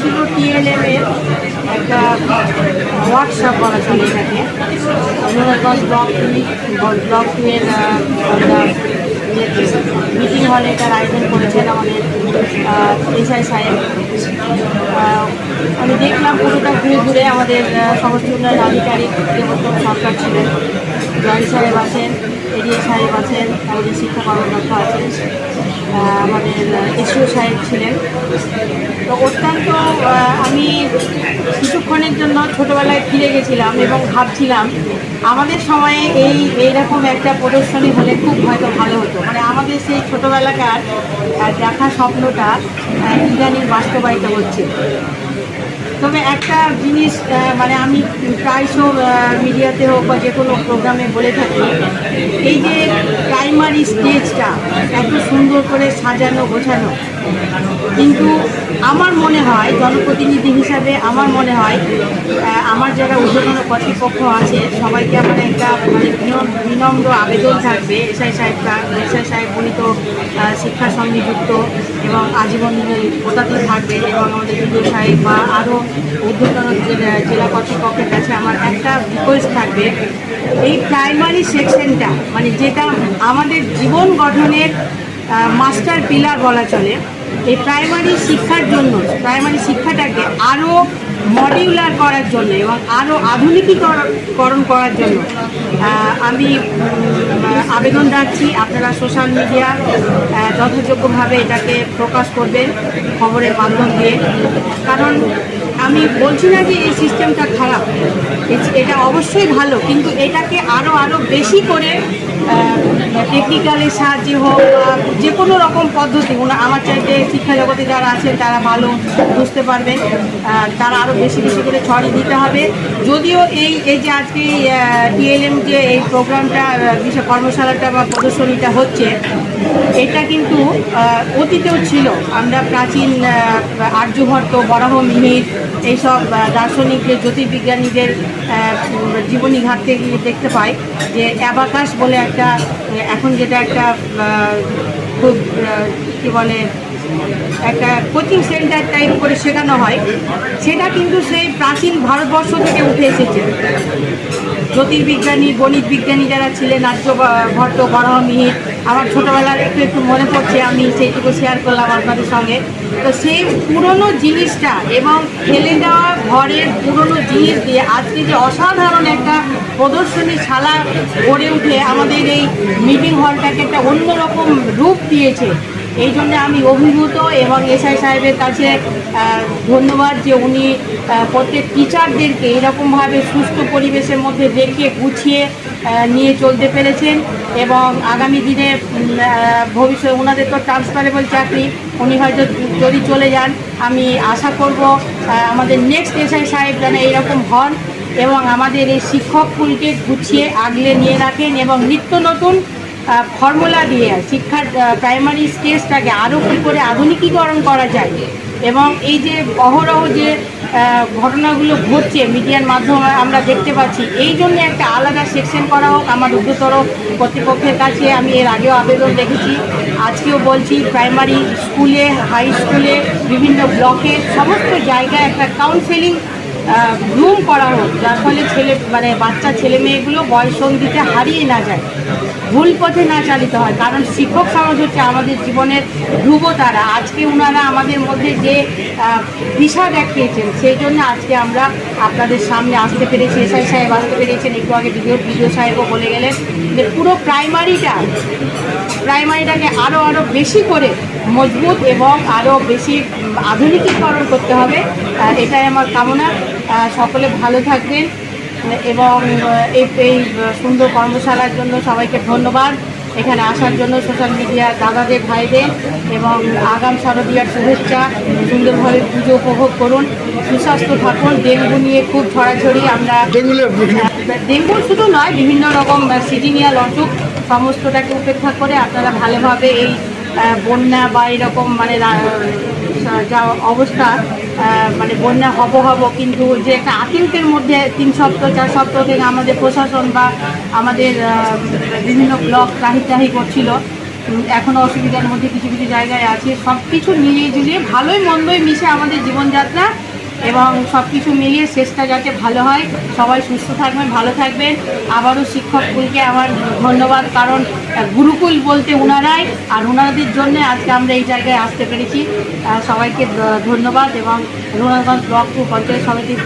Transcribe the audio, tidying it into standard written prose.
ছিল টিএলএম এর একটা ওয়ার্কশপ বলা চলে এটাকে। অনুরাগঞ্জ ব্লক 2 এর মিটিং হলে এটার আয়োজন করেছেন আমাদের এসআই সাহেব। আমি দেখলাম পুরোটা ঘুরে ঘুরে আমাদের সমষ্টি উন্নয়ন আধিকারিক দেবোত্তম সরকার ছিলেন, জয়েন্ট সাহেব আছেন, এডিএ সাহেব আছেন, আমাদের শিক্ষা কর্মকর্তা আছেন, আমাদের এসিও সাহেব ছিলেন। তো অত্যন্ত আমি কিছুক্ষণের জন্য ছোটোবেলায় ফিরে গেছিলাম এবং ভাবছিলাম আমাদের সময়ে এইরকম একটা প্রদর্শনী হলে খুব হয়তো ভালো হতো। মানে আমাদের সেই ছোটোবেলাকার দেখা স্বপ্নটা ইদানিং বাস্তবায়িত হচ্ছে। তবে একটা জিনিস মানে আমি প্রায়শ মিডিয়াতে হোক বা যে কোনো প্রোগ্রামে বলে থাকি, এই যে প্রাইমারি স্টেজটা এত সুন্দর করে সাজানো গোছানো, কিন্তু আমার মনে হয় জনপ্রতিনিধি হিসাবে আমার মনে হয় আমার যারা ঊর্ধ্বতন কর্তৃপক্ষ আছে সবাইকে আমার একটা মানে বিনম্র আবেদন থাকবে। এসআই সাহেব উনি তো শিক্ষার সঙ্গে যুক্ত এবং আজীবন পদার্থ থাকবেন, এবং আমাদের বিডিও সাহেব বা আরও ঊর্ধ্বতন জেলা কর্তৃপক্ষের কাছে আমার একটা রিকোয়েস্ট থাকবে, এই প্রাইমারি সেকশনটা মানে যেটা আমাদের জীবন গঠনের মাস্টার পিলার বলা চলে, এই প্রাইমারি শিক্ষার জন্য প্রাইমারি শিক্ষাটাকে আরও মডিউলার করার জন্য এবং আরও আধুনিকীকরণ করার জন্য আমি আবেদন রাখছি। আপনারা সোশ্যাল মিডিয়া যথাযোগ্যভাবে এটাকে প্রকাশ করবেন খবরের মাধ্যম দিয়ে। কারণ আমি বলছি না যে এই সিস্টেমটা খারাপ, এটা অবশ্যই ভালো, কিন্তু এটাকে আরও বেশি করে টেকনিক্যালের সাহায্যে হোক বা যে কোনো রকম পদ্ধতি, আমার চাইতে শিক্ষা জগতে যারা আছেন তারা ভালো বুঝতে পারবেন, তারা আরও বেশি বেশি করে ছড়িয়ে দিতে হবে। যদিও এই যে আজকে টিএলএম যে এই প্রোগ্রামটা বিশেষ কর্মশালাটা বা প্রদর্শনীটা হচ্ছে, এটা কিন্তু অতীতেও ছিল। আমরা প্রাচীন আর্যভট্ট, বরাহ মিহির এইসব দার্শনিকদের, জ্যোতির্বিজ্ঞানীদের জীবনী ঘাটতে গিয়ে দেখতে পাই যে অ্যাবাকাস বলে একটা এখন যেটা একটা খুব কী বলে একটা কোচিং সেন্টার টাইপ করে শেখানো হয়, সেটা কিন্তু সেই প্রাচীন ভারতবর্ষ থেকে উঠে এসেছে। জ্যোতির্বিজ্ঞানী, গণিত বিজ্ঞানী যারা ছিলেন, আর্যভট্ট, বরাহ মিহির, আমার ছোটোবেলার একটু মনে পড়ছে, আমি সেইটুকু শেয়ার করলাম আপনাদের সঙ্গে। তো সেই পুরনো জিনিসটা এবং ফেলে দেওয়া ঘরের পুরনো জিনিস দিয়ে আজকে যে অসাধারণ একটা প্রদর্শনীশালা গড়ে উঠে আমাদের এই মিটিং হলটাকে একটা অন্যরকম রূপ দিয়েছে, এই জন্য আমি অভিভূত। এবং এসআই সাহেবের কাছে ধন্যবাদ যে উনি প্রত্যেক টিচারদেরকে এরকমভাবে সুস্থ পরিবেশের মধ্যে রেখে গুছিয়ে নিয়ে চলতে পেরেছেন। এবং আগামী দিনে ভবিষ্যতে ওনাদের তো ট্রান্সফারেবল চাকরি, উনি হয়তো যদি চলে যান, আমি আশা করব আমাদের নেক্সট এসআই সাহেব যেন এইরকম হন এবং আমাদের এই শিক্ষক কুলকে গুছিয়ে আগলে নিয়ে রাখেন এবং নিত্য নতুন ফর্মুলা দিয়ে শিক্ষার প্রাইমারি স্টেজটাকে আরও কী করে আধুনিকীকরণ করা যায়। এবং এই যে অহরহ যে ঘটনাগুলো ঘটছে মিডিয়ার মাধ্যমে আমরা দেখতে পাচ্ছি, এই জন্য একটা আলাদা সেকশন করা হোক। আমার উচ্চতর কর্তৃপক্ষের কাছে আমি এর আগেও আবেদন রেখেছি, আজকেও বলছি, প্রাইমারি স্কুলে, হাই স্কুলে, বিভিন্ন ব্লকে সমস্ত জায়গায় একটা কাউন্সেলিং রুম করা হোক, যার ফলে বাচ্চা ছেলে মেয়েগুলো বয়ঃসন্ধিতে হারিয়ে না যায়, ভুল পথে না চালিত হয়। কারণ শিক্ষক সমাজ হচ্ছে আমাদের জীবনের ধ্রুবতারা। আজকে ওনারা আমাদের মধ্যে যে দিশা দেখিয়েছেন, সেই জন্য আজকে আমরা আপনাদের সামনে আসতে পেরেছি, এসআই সাহেব আসতে পেরেছেন, একটু আগে বিডিও সাহেবও বলে গেলেন যে পুরো প্রাইমারিটাকে আরও বেশি করে মজবুত এবং আরও বেশি আধুনিকীকরণ করতে হবে, এটাই আমার কামনা। সকলে ভালো থাকবেন এবং এই সুন্দর কর্মশালার জন্য সবাইকে ধন্যবাদ, এখানে আসার জন্য সোশ্যাল মিডিয়া দাদাদের, ভাইদের, এবং আগাম শারদীয়ার শুভেচ্ছা। সুন্দরভাবে পুজো উপভোগ করুন, সুস্বাস্থ্য থাকুন। ডেঙ্গু নিয়ে খুব ছড়াছড়ি, আমরা ডেঙ্গু শুধু নয়, বিভিন্ন রকম সিজনিয়াল অসুখ, সমস্তটাকে উপেক্ষা করে আপনারা ভালোভাবে এই বন্যা বা এরকম যা অবস্থা, বন্যা হব কিন্তু যে একটা আতঙ্কের মধ্যে 3 সপ্তাহ 4 সপ্তাহ থেকে আমাদের প্রশাসন বা আমাদের বিভিন্ন ব্লক ত্রাহি করছিল, এখনও অসুবিধার মধ্যে কিছু কিছু জায়গায় আছে। সব কিছু মিলিয়ে ঝুলিয়ে ভালোই মন্দই মিশে আমাদের জীবনযাত্রা, এবং সব কিছু মিলিয়ে শেষটা যাতে ভালো হয়। সবাই সুস্থ থাকবেন, ভালো থাকবেন। আবারও শিক্ষককুলকে আমার ধন্যবাদ, কারণ গুরুকুল বলতে ওনারাই, আর ওনাদের জন্যে আজকে আমরা এই জায়গায় আসতে পেরেছি। সবাইকে ধন্যবাদ। এবং রঘুনাথগঞ্জ ব্লক পঞ্চায়েত সমিতির